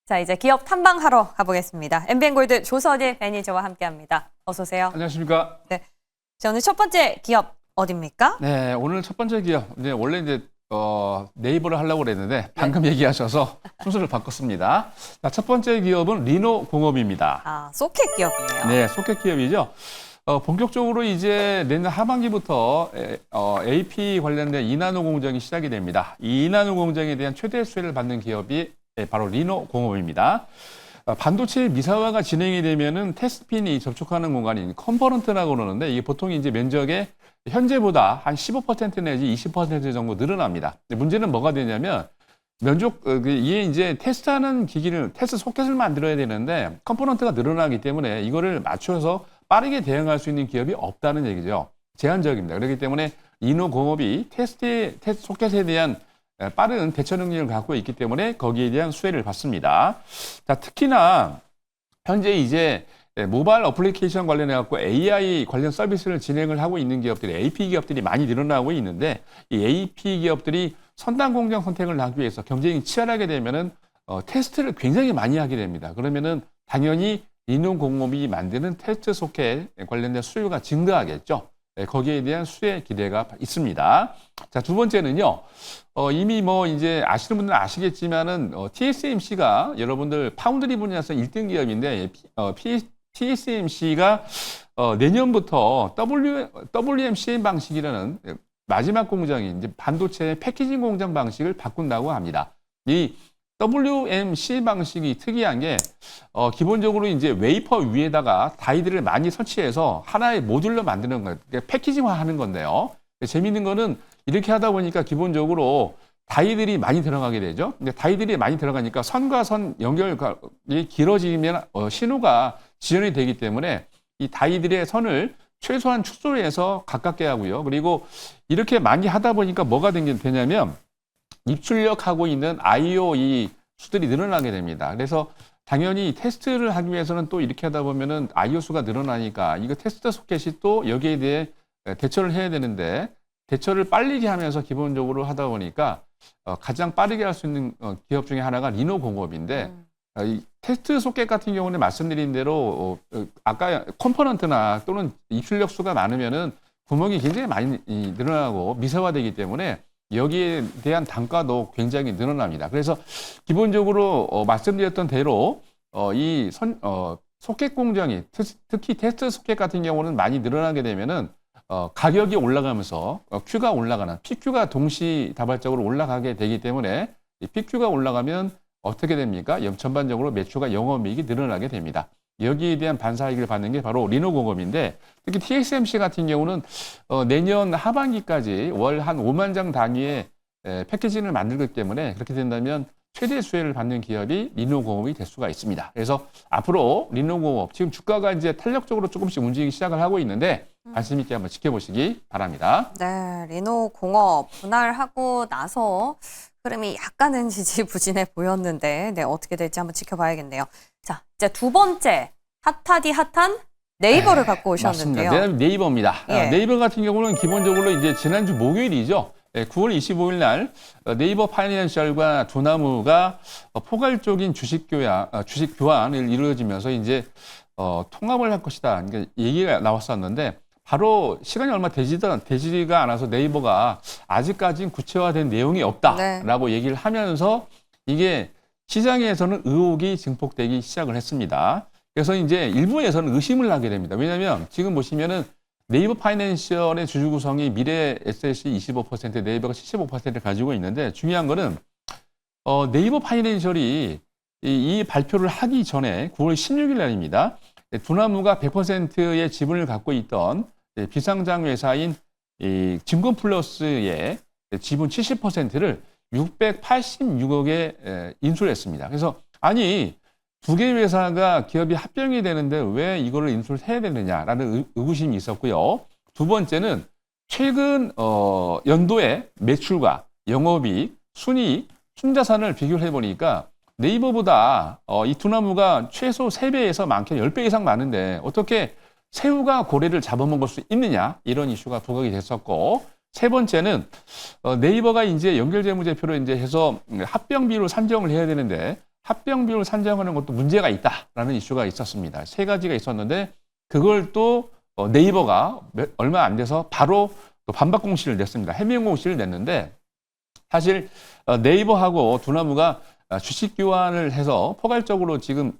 자, 이제 기업 탐방하러 가보겠습니다. MBN골드 조선일 매니저와 함께합니다. 어서 오세요. 안녕하십니까? 네. 자, 오늘 첫 번째 기업 어디입니까? 네, 오늘 첫 번째 기업. 원래 네이버를 하려고 그랬는데 방금 얘기하셔서 순서를 바꿨습니다. 자, 첫 번째 기업은 리노공업입니다. 아, 소켓 기업이네요. 네, 소켓 기업이죠. 본격적으로 이제 내년 하반기부터 AP 관련된 2나노 공정이 시작이 됩니다. 이 2나노 공정에 대한 최대 수혜를 받는 기업이 바로 리노공업입니다. 반도체 미사화가 진행이 되면은 테스트핀이 접촉하는 공간인 컴포넌트라고 그러는데 이게 보통 이제 면적의 현재보다 한 15% 내지 20% 정도 늘어납니다. 문제는 뭐가 되냐면 이게 이제 테스트하는 기기를 테스트 소켓을 만들어야 되는데 컴포넌트가 늘어나기 때문에 이거를 맞춰서 빠르게 대응할 수 있는 기업이 없다는 얘기죠. 제한적입니다. 그렇기 때문에 리노공업이 테스트 소켓에 대한 빠른 대처 능력을 갖고 있기 때문에 거기에 대한 수혜를 받습니다. 자, 특히나 현재 이제 모바일 어플리케이션 관련해 갖고 AI 관련 서비스를 진행을 하고 있는 기업들이 AP 기업들이 많이 늘어나고 있는데 이 AP 기업들이 선단 공정 선택을 하기 위해서 경쟁이 치열하게 되면은 테스트를 굉장히 많이 하게 됩니다. 그러면은 당연히 리노공업이 만드는 테스트 소켓 관련된 수요가 증가하겠죠. 거기에 대한 수혜 기대가 있습니다. 자, 두 번째는요. 이미 이제 아시는 분들은 아시겠지만은 TSMC가 여러분들 파운드리 분야에서 1등 기업인데 TSMC가 내년부터 WMCM 방식이라는 마지막 공정이 이제 반도체 패키징 공정 방식을 바꾼다고 합니다. 이 WMC 방식이 특이한 게 기본적으로 이제 웨이퍼 위에다가 다이들을 많이 설치해서 하나의 모듈로 만드는 거예요. 그러니까 패키징화하는 건데요. 재미있는 거는 이렇게 하다 보니까 기본적으로 다이들이 많이 들어가게 되죠. 근데 다이들이 많이 들어가니까 선과 선 연결이 길어지면 신호가 지연이 되기 때문에 이 다이들의 선을 최소한 축소해서 가깝게 하고요. 그리고 이렇게 많이 하다 보니까 뭐가 되냐면 입출력하고 있는 I/O 이 수들이 늘어나게 됩니다. 그래서 당연히 테스트를 하기 위해서는 또 이렇게 하다 보면은 I/O 수가 늘어나니까 이거 테스트 소켓이 또 여기에 대해 대처를 해야 되는데 대처를 빨리 하면서 기본적으로 하다 보니까 가장 빠르게 할 수 있는 기업 중에 하나가 리노공업인데 이 테스트 소켓 같은 경우는 말씀드린 대로 아까 컴포넌트나 또는 입출력 수가 많으면은 구멍이 굉장히 많이 늘어나고 미세화되기 때문에 여기에 대한 단가도 굉장히 늘어납니다. 그래서 기본적으로 말씀드렸던 대로 소켓 공정이 특히 테스트 소켓 같은 경우는 많이 늘어나게 되면은 가격이 올라가면서 Q가 올라가는 PQ가 동시다발적으로 올라가게 되기 때문에 이 PQ가 올라가면 어떻게 됩니까? 전반적으로 매출과 영업이익이 늘어나게 됩니다. 여기에 대한 반사이익을 받는 게 바로 리노공업인데 특히 TSMC 같은 경우는 내년 하반기까지 월 한 5만 장 단위의 패키징을 만들기 때문에 그렇게 된다면 최대 수혜를 받는 기업이 리노공업이 될 수가 있습니다. 그래서 앞으로 리노공업 지금 주가가 이제 탄력적으로 조금씩 움직이기 시작을 하고 있는데 관심 있게 한번 지켜보시기 바랍니다. 네, 리노공업 분할하고 나서 흐름이 약간은 지지부진해 보였는데 어떻게 될지 한번 지켜봐야겠네요. 자, 이제 두 번째 핫하디 핫한 네이버를 갖고 오셨는데요. 맞습니다. 네이버입니다. 예. 네이버 같은 경우는 기본적으로 이제 지난주 목요일이죠. 9월 25일 날 네이버 파이낸셜과 두나무가 포괄적인 주식 교환을 이루어지면서 이제 통합을 할 것이다. 그러니까 얘기가 나왔었는데 바로 시간이 얼마 되지가 않아서 네이버가 아직까지는 구체화된 내용이 없다라고 얘기를 하면서 이게 시장에서는 의혹이 증폭되기 시작을 했습니다. 그래서 이제 일부에서는 의심을 하게 됩니다. 왜냐하면 지금 보시면은 네이버 파이낸셜의 주주 구성이 미래 에셋이 25%, 네이버가 75%를 가지고 있는데 중요한 거는 네이버 파이낸셜이 이 발표를 하기 전에 9월 16일 날입니다. 두나무가 100%의 지분을 갖고 있던 비상장 회사인 증권플러스의 지분 70%를 686억에 인수를 했습니다. 그래서 아니 두 개의 회사가 기업이 합병이 되는데 왜 이거를 인수를 해야 되느냐라는 의구심이 있었고요. 두 번째는 최근 연도의 매출과 영업이익, 순이익, 순자산을 비교를 해보니까 네이버보다 이 두나무가 최소 3배에서 많게는 10배 이상 많은데 어떻게 새우가 고래를 잡아먹을 수 있느냐 이런 이슈가 부각이 됐었고 세 번째는 네이버가 이제 연결재무제표로 이제 해서 합병비로 산정을 해야 되는데 합병 비율 산정하는 것도 문제가 있다라는 이슈가 있었습니다. 세 가지가 있었는데 그걸 또 네이버가 얼마 안 돼서 바로 또 반박 공시를 냈습니다. 해명 공시를 냈는데 사실 네이버하고 두나무가 주식 교환을 해서 포괄적으로 지금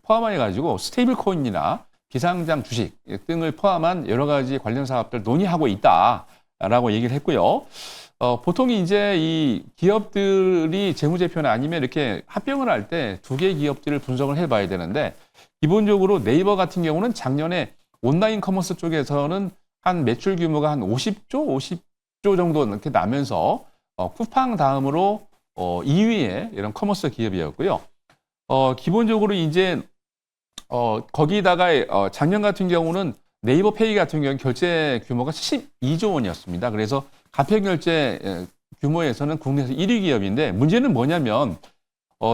포함해가지고 스테이블 코인이나 비상장 주식 등을 포함한 여러 가지 관련 사업들 논의하고 있다라고 얘기를 했고요. 보통 이제 이 기업들이 재무제표나 아니면 이렇게 합병을 할 때 두 개 기업들을 분석을 해봐야 되는데 기본적으로 네이버 같은 경우는 작년에 온라인 커머스 쪽에서는 한 매출 규모가 한 50조 정도 이렇게 나면서 쿠팡 다음으로 2위의 이런 커머스 기업이었고요. 기본적으로 이제 거기다가 작년 같은 경우는 네이버 페이 같은 경우 결제 규모가 72조 원이었습니다. 그래서 가평 결제 규모에서는 국내에서 1위 기업인데 문제는 뭐냐면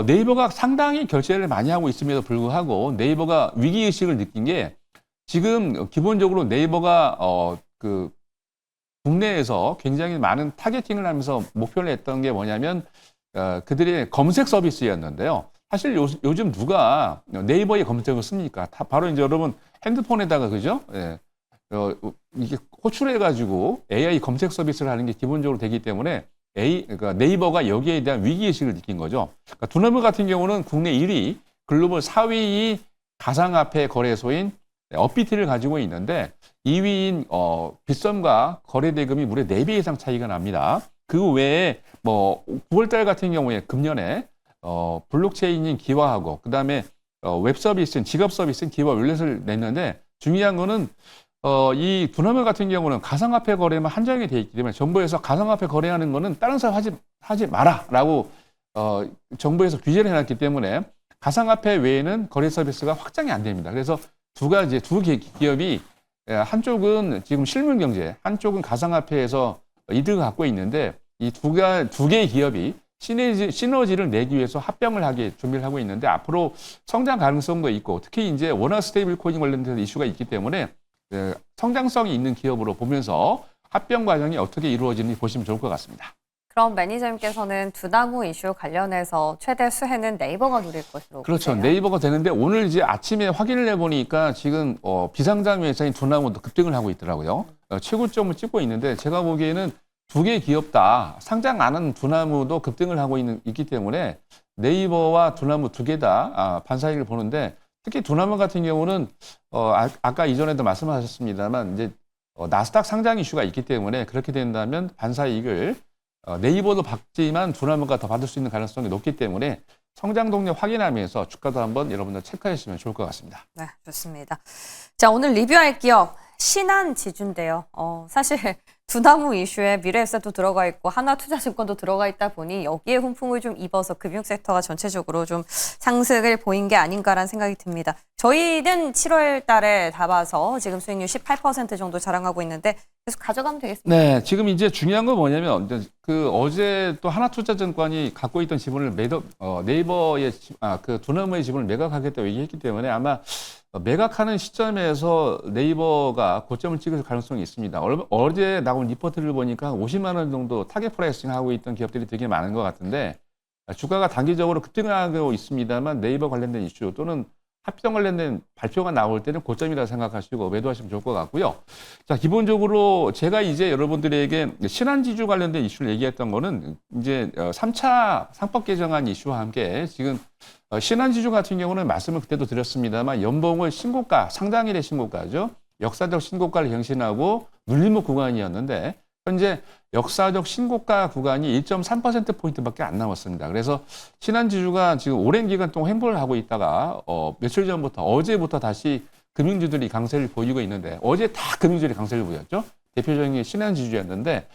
네이버가 상당히 결제를 많이 하고 있음에도 불구하고 네이버가 위기의식을 느낀 게 지금 기본적으로 네이버가 그 국내에서 굉장히 많은 타겟팅을 하면서 목표를 했던 게 뭐냐면 그들의 검색 서비스였는데요. 사실 요즘 누가 네이버에 검색을 씁니까? 다 바로 이제 여러분 핸드폰에다가 그죠? 예. 이게 호출해가지고 AI 검색 서비스를 하는 게 기본적으로 되기 때문에 그러니까 네이버가 여기에 대한 위기의식을 느낀 거죠. 그러니까 두나무 같은 경우는 국내 1위, 글로벌 4위의 가상화폐 거래소인 업비트를 가지고 있는데 2위인 빗썸과 거래 대금이 무려 4배 이상 차이가 납니다. 그 외에 뭐 9월달 같은 경우에 금년에 블록체인인 기화하고 그다음에 웹 서비스인 지갑 서비스인 기화 윌렛을 냈는데 중요한 거는 이 두나무 같은 경우는 가상화폐 거래만 한정이 돼 있기 때문에 정부에서 가상화폐 거래하는 거는 다른 사람 하지 마라라고 정부에서 규제를 해놨기 때문에 가상화폐 외에는 거래 서비스가 확장이 안 됩니다. 그래서 두 기업이 한쪽은 지금 실물 경제, 한쪽은 가상화폐에서 이득을 갖고 있는데 이 두 개의 기업이 시너지를 내기 위해서 합병을 하게 준비를 하고 있는데 앞으로 성장 가능성도 있고 특히 이제 워낙 스테이블 코인 관련된 이슈가 있기 때문에 성장성이 있는 기업으로 보면서 합병 과정이 어떻게 이루어지는지 보시면 좋을 것 같습니다. 그럼 매니저님께서는 두나무 이슈 관련해서 최대 수혜는 네이버가 누릴 것으로 그렇죠. 보세요? 네이버가 되는데 오늘 이제 아침에 확인을 해보니까 지금 비상장 회사인 두나무도 급등을 하고 있더라고요. 최고점을 찍고 있는데 제가 보기에는 두 개 기업 다 상장 안 한 두나무도 급등을 하고 있기 때문에 네이버와 두나무 두 개 다 반사이익을 보는데 특히 두나무 같은 경우는 아까 이전에도 말씀하셨습니다만 이제 나스닥 상장 이슈가 있기 때문에 그렇게 된다면 반사이익을 네이버도 받지만 두나무가 더 받을 수 있는 가능성이 높기 때문에 성장 동력 확인하면서 주가도 한번 여러분들 체크해 주시면 좋을 것 같습니다. 네, 좋습니다. 자, 오늘 리뷰할 기업 신한지주인데요. 사실 두나무 이슈에 미래에셋도 들어가 있고 하나투자증권도 들어가 있다 보니 여기에 훈풍을 좀 입어서 금융섹터가 전체적으로 좀 상승을 보인 게 아닌가라는 생각이 듭니다. 저희는 7월 달에 잡아서 지금 수익률 18% 정도 자랑하고 있는데 계속 가져가면 되겠습니다. 네, 지금 이제 중요한 건 뭐냐면 그 어제 또 하나투자증권이 갖고 있던 지분을 네이버의 그 두나무의 지분을 매각하겠다고 얘기했기 때문에 아마 매각하는 시점에서 네이버가 고점을 찍을 가능성이 있습니다. 어제 나온 리포트를 보니까 50만 원 정도 타겟 프라이싱 하고 있던 기업들이 되게 많은 것 같은데 주가가 단기적으로 급등을 하고 있습니다만 네이버 관련된 이슈 또는 합병 관련된 발표가 나올 때는 고점이라 생각하시고 매도하시면 좋을 것 같고요. 자, 기본적으로 제가 이제 여러분들에게 신한지주 관련된 이슈를 얘기했던 거는 이제 3차 상법 개정안 이슈와 함께 지금 신한지주 같은 경우는 말씀을 그때도 드렸습니다만 연봉을 신고가, 상당일의 신고가죠. 역사적 신고가를 경신하고 눌림목 구간이었는데 현재 역사적 신고가 구간이 1.3%포인트밖에 안 남았습니다. 그래서 신한지주가 지금 오랜 기간 동안 횡보를 하고 있다가 며칠 전부터 어제부터 다시 금융주들이 강세를 보이고 있는데 어제 다 금융주들이 강세를 보였죠. 대표적인 게 신한지주였는데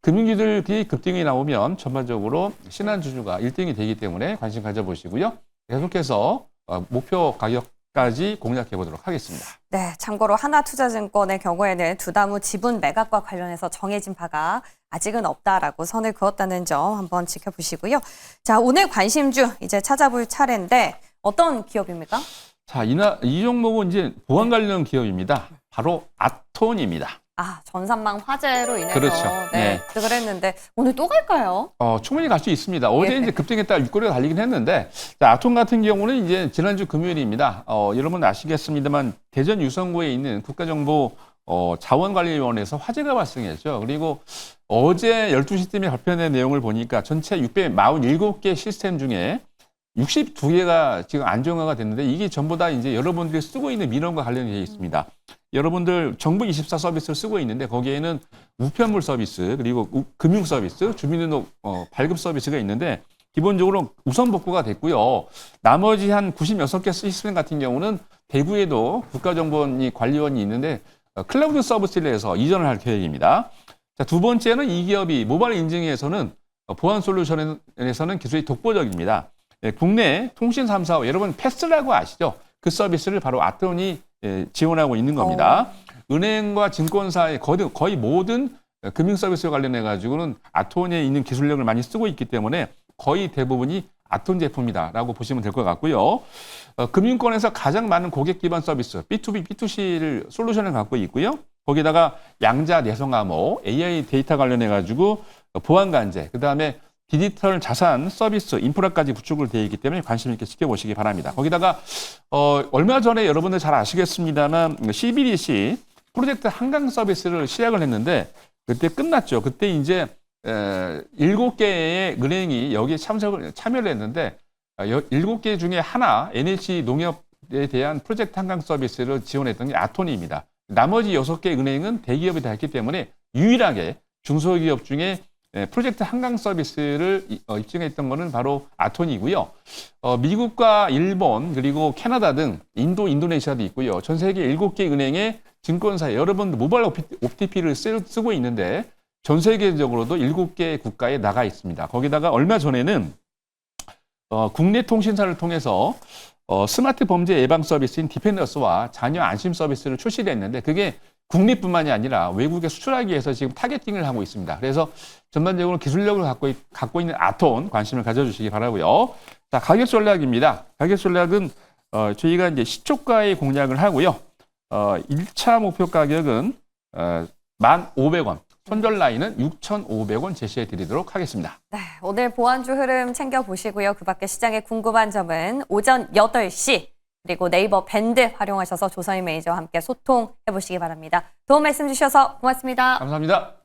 금융주들이 급등이 나오면 전반적으로 신한지주가 1등이 되기 때문에 관심 가져보시고요. 계속해서 목표 가격까지 공략해 보도록 하겠습니다. 네, 참고로 하나투자증권의 경우에는 두나무 지분 매각과 관련해서 정해진 바가 아직은 없다라고 선을 그었다는 점 한번 지켜보시고요. 자, 오늘 관심주 이제 찾아볼 차례인데 어떤 기업입니까? 자, 이 종목은 이제 보안 관련 기업입니다. 바로 아톤입니다. 전산망 화재로 인해서 그렇죠. 네. 급등을 했는데 오늘 또 갈까요? 충분히 갈 수 있습니다. 어제 이제 급등했다가 육거리가 달리긴 했는데, 자, 아톰 같은 경우는 이제 지난주 금요일입니다. 여러분 아시겠습니다만 대전 유성구에 있는 국가정보 자원관리위원회에서 화재가 발생했죠. 그리고 어제 12시쯤에 발표된 내용을 보니까 전체 647개 시스템 중에 62개가 지금 안정화가 됐는데 이게 전부 다 이제 여러분들이 쓰고 있는 민원과 관련이 되어 있습니다. 여러분들 정부24 서비스를 쓰고 있는데 거기에는 우편물 서비스 그리고 금융 서비스, 주민등록 발급 서비스가 있는데 기본적으로 우선 복구가 됐고요. 나머지 한 96개 시스템 같은 경우는 대구에도 국가정보원이 관리원이 있는데 클라우드 서비스를 해서 이전을 할 계획입니다. 자, 두 번째는 이 기업이 모바일 인증에서는 보안 솔루션에서는 기술이 독보적입니다. 국내 통신 3사업 여러분 패스라고 아시죠? 그 서비스를 바로 아톰이 지원하고 있는 겁니다. 은행과 증권사의 거의 모든 금융 서비스와 관련해 가지고는 아톰에 있는 기술력을 많이 쓰고 있기 때문에 거의 대부분이 아톰 제품이다라고 보시면 될 것 같고요. 금융권에서 가장 많은 고객 기반 서비스 B2B, B2C를 솔루션을 갖고 있고요. 거기다가 양자 내성 암호, AI 데이터 관련해 가지고 보안 관제, 그다음에 디지털 자산 서비스 인프라까지 구축을 되어 있기 때문에 관심 있게 지켜보시기 바랍니다. 거기다가 얼마 전에 여러분들 잘 아시겠습니다만 CBDC 프로젝트 한강 서비스를 시작을 했는데 그때 끝났죠. 그때 이제 7개의 은행이 여기에 참여를 했는데 7개 중에 하나 NH 농협에 대한 프로젝트 한강 서비스를 지원했던 게 아톰입니다. 나머지 6개 은행은 대기업이 다 했기 때문에 유일하게 중소기업 중에 프로젝트 한강 서비스를 입증했던 것은 바로 아톰이고요. 미국과 일본 그리고 캐나다 등 인도네시아도 있고요. 전 세계 7개 은행의 증권사에 여러분 모바일 OTP를 쓰고 있는데 전 세계적으로도 7개 국가에 나가 있습니다. 거기다가 얼마 전에는 국내 통신사를 통해서 스마트 범죄 예방 서비스인 디펜더스와 자녀 안심 서비스를 출시를 했는데 그게 국내뿐만이 아니라 외국에 수출하기 위해서 지금 타겟팅을 하고 있습니다. 그래서 전반적으로 기술력을 갖고 있는 아톰 관심을 가져주시기 바라고요. 자, 가격 전략입니다. 가격 전략은 저희가 이제 시초가의 공략을 하고요. 1차 목표 가격은 1,500원. 손절 라인은 6,500원 제시해 드리도록 하겠습니다. 네, 오늘 보안주 흐름 챙겨보시고요. 그 밖에 시장에 궁금한 점은 오전 8시 그리고 네이버 밴드 활용하셔서 조선희 매니저와 함께 소통해보시기 바랍니다. 도움 말씀 주셔서 고맙습니다. 감사합니다.